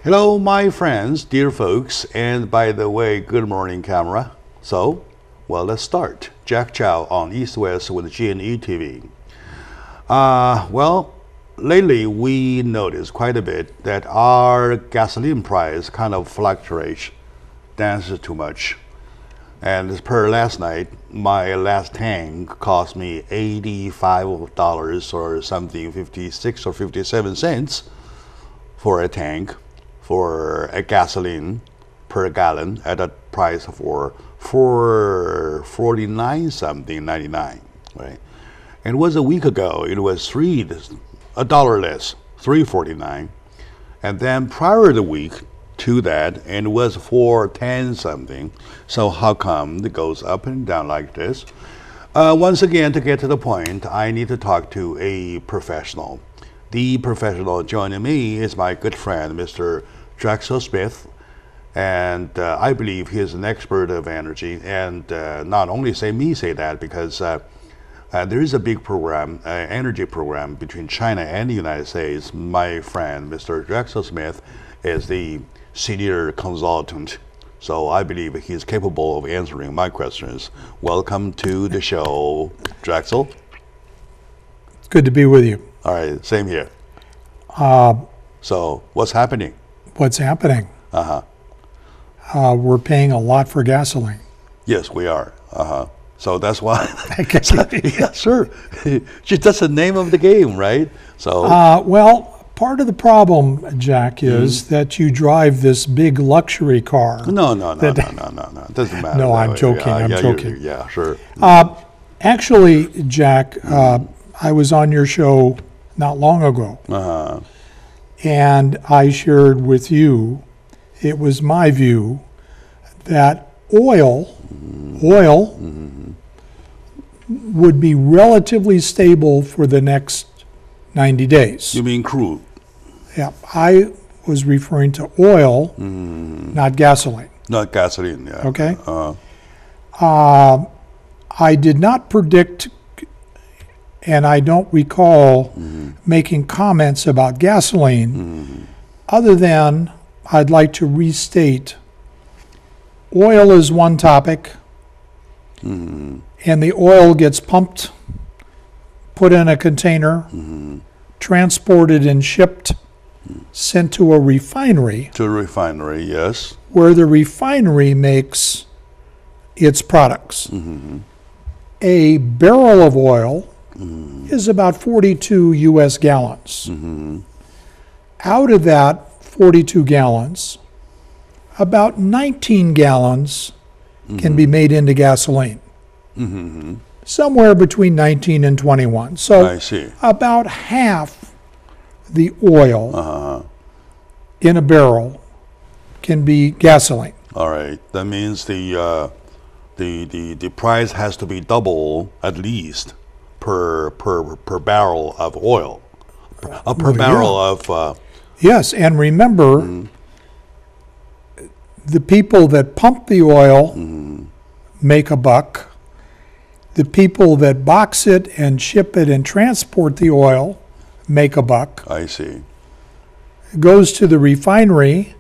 Hello, my friends, dear folks, and by the way, good morning, camera. So, well, let's start. Jack Chow on East West with G&E TV. Lately we noticed quite a bit that our gasoline price kind of fluctuates, dances too much. And as per last night, my last tank cost me $85 or something, 56 or 57 cents for a tank for a gasoline per gallon at a price for $4.49 something, 99, right? And it was a week ago, it was a dollar less, $3.49. And then prior to the week to that, and it was $4.10 something. So how come it goes up and down like this? Once again, to get to the point, I need to talk to a professional. The professional joining me is my good friend, Mr. Drexel Smith, and I believe he is an expert of energy. And not only say that, because there is a big program, energy program between China and the United States. My friend, Mr. Drexel Smith, is the senior consultant. So I believe he's capable of answering my questions. Welcome to the show, Drexel. It's good to be with you. All right, same here. So what's happening? What's happening? We're paying a lot for gasoline. Yes, we are. So that's why. Yeah, sure. That's the name of the game, right? So. Well, part of the problem, Jack, is that you drive this big luxury car. No. It doesn't matter. No, I'm joking. I'm joking. Yeah, sure. Actually, Jack, I was on your show not long ago. And I shared with you, it was my view, that oil would be relatively stable for the next 90 days. You mean crude? Yeah, I was referring to oil, not gasoline. Not gasoline, yeah. Okay? I did not predict, and I don't recall making comments about gasoline, other than I'd like to restate oil is one topic, and the oil gets pumped, put in a container, transported and shipped, sent to a refinery. To a refinery, yes. Where the refinery makes its products. A barrel of oil is about 42 U.S. gallons. Out of that 42 gallons, about 19 gallons can be made into gasoline. Somewhere between 19 and 21. So I see. About half the oil in a barrel can be gasoline. All right. That means the price has to be double at least per barrel of oil. Per barrel of yes, and remember, the people that pump the oil make a buck. The people that box it and ship it and transport the oil make a buck. I see. It goes to the refinery.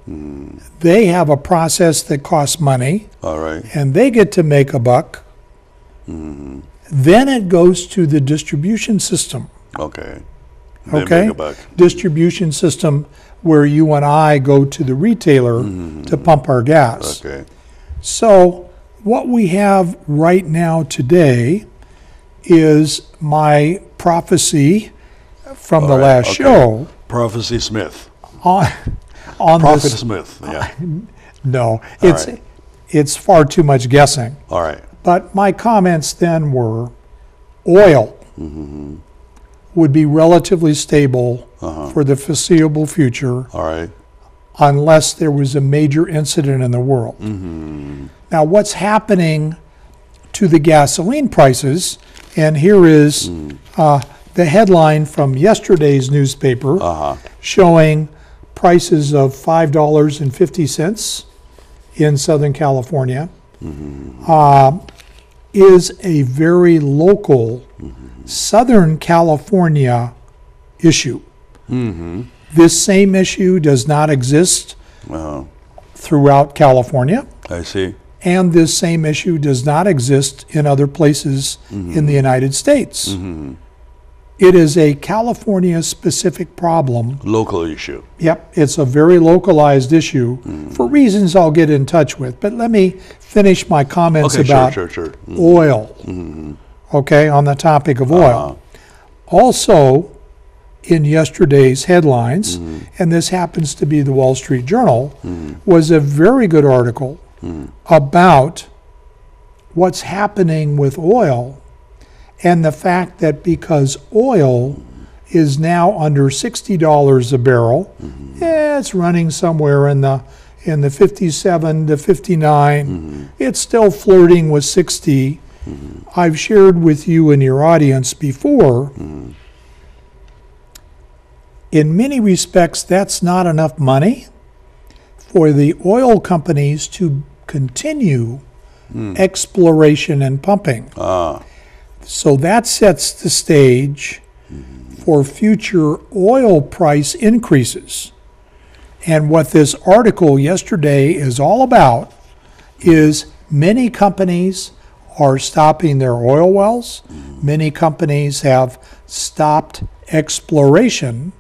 They have a process that costs money. All right. And they get to make a buck. Then it goes to the distribution system. Okay. Okay? Make a buck. Distribution system where you and I go to the retailer to pump our gas. Okay. So what we have right now today is my prophecy from the last show. Prophecy Smith. On Prophet this, Smith, yeah. No, it's far too much guessing. All right. But my comments then were oil would be relatively stable for the foreseeable future. All right. Unless there was a major incident in the world. Now, what's happening to the gasoline prices, and here is the headline from yesterday's newspaper showing prices of $5.50 in Southern California, is a very local Southern California issue. This same issue does not exist throughout California, I see. and this same issue does not exist in other places in the United States. It is a California-specific problem. Local issue. Yep, it's a very localized issue for reasons I'll get in touch with. But let me finish my comments about oil, okay, on the topic of oil. Also, in yesterday's headlines, and this happens to be the Wall Street Journal, was a very good article about what's happening with oil and the fact that because oil is now under $60 a barrel, it's running somewhere in the 57 to 59. It's still flirting with 60. I've shared with you and your audience before. In many respects, that's not enough money for the oil companies to continue exploration and pumping. So that sets the stage for future oil price increases. And what this article yesterday is all about is many companies are stopping their oil wells. Many companies have stopped exploration.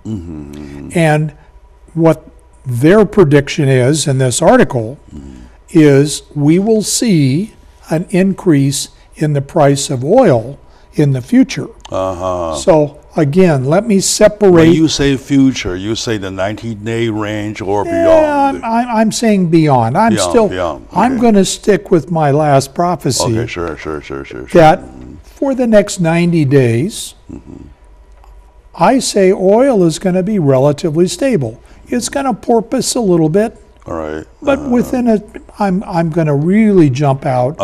And what their prediction is in this article is we will see an increase in the price of oil in the future. So again, let me separate. When you say future, you say the 90-day range or beyond? I'm saying beyond. I'm beyond. Okay. I'm going to stick with my last prophecy. Okay, sure. That for the next 90 days, I say oil is going to be relatively stable. It's going to porpoise a little bit. All right. But within a, I'm going to really jump out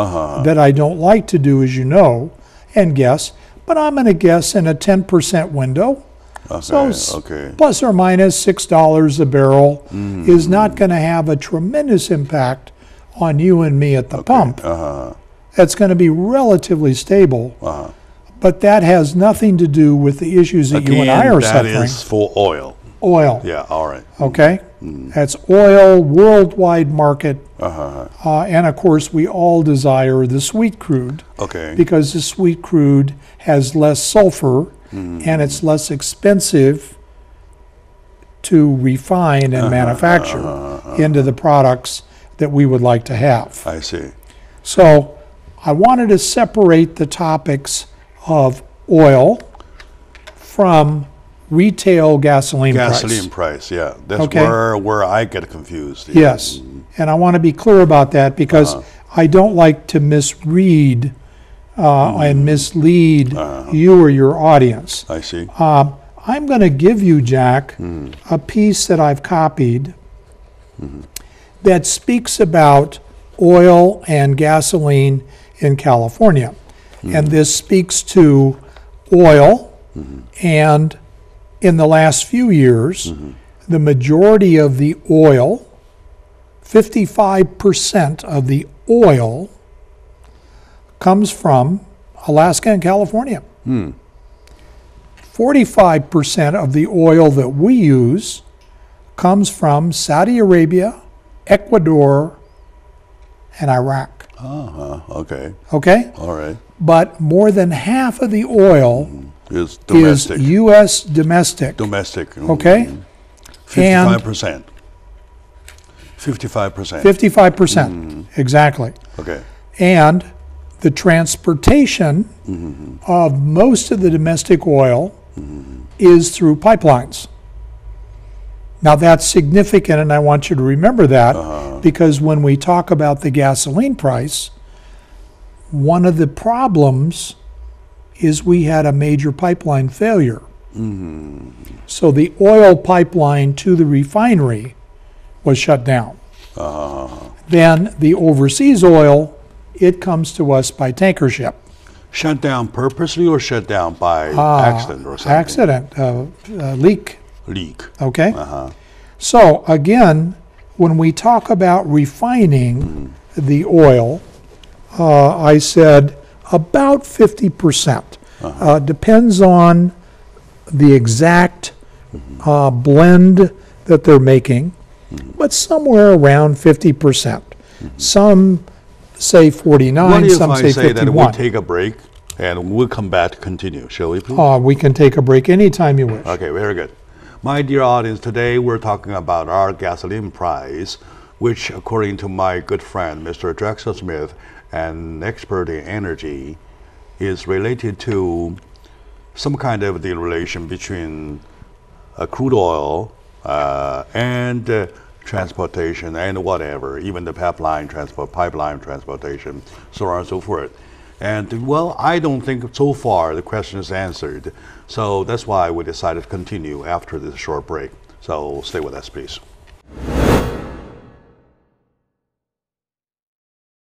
that I don't like to do, as you know, and guess. But I'm going to guess in a 10% window. So plus or minus $6 a barrel is not going to have a tremendous impact on you and me at the pump. It's going to be relatively stable. But that has nothing to do with the issues that you and I are suffering. That is for oil. Oil. Yeah, all right. Okay? That's oil, worldwide market. And of course, we all desire the sweet crude. Because the sweet crude has less sulfur and it's less expensive to refine and manufacture into the products that we would like to have. I see. So I wanted to separate the topics of oil from retail gasoline price. Gasoline price, yeah. That's where I get confused. Yes. And I want to be clear about that because I don't like to misread and mislead you or your audience. I see. I'm going to give you, Jack, a piece that I've copied that speaks about oil and gasoline in California. And this speaks to oil, and in the last few years, the majority of the oil, 55% of the oil, comes from Alaska and California. 45% of the oil that we use comes from Saudi Arabia, Ecuador, and Iraq. Okay. Okay? All right. But more than half of the oil is domestic. Is U.S. domestic. Domestic. Okay? 55%. 55%. 55%. Exactly. Okay. And the transportation of most of the domestic oil is through pipelines. Now that's significant, and I want you to remember that because when we talk about the gasoline price, one of the problems is we had a major pipeline failure. So the oil pipeline to the refinery was shut down. Then the overseas oil, it comes to us by tanker ship. Shut down purposely or shut down by accident or something? Accident, leak. Leak. Okay? So again, when we talk about refining the oil, I said about 50%. Depends on the exact blend that they're making, but somewhere around 50%. Some say 49, What if some I say say that we 51. take a break and we'll come back to continue, shall we please? We can take a break anytime you wish. Okay, very good. My dear audience, today we're talking about our gasoline price, which according to my good friend, Mr. Drexel Smith, an expert in energy, is related to some kind of the relation between crude oil and transportation and whatever, even the pipeline transportation, so on and so forth. And well, I don't think so far the question is answered. So that's why we decided to continue after this short break. So stay with us, please.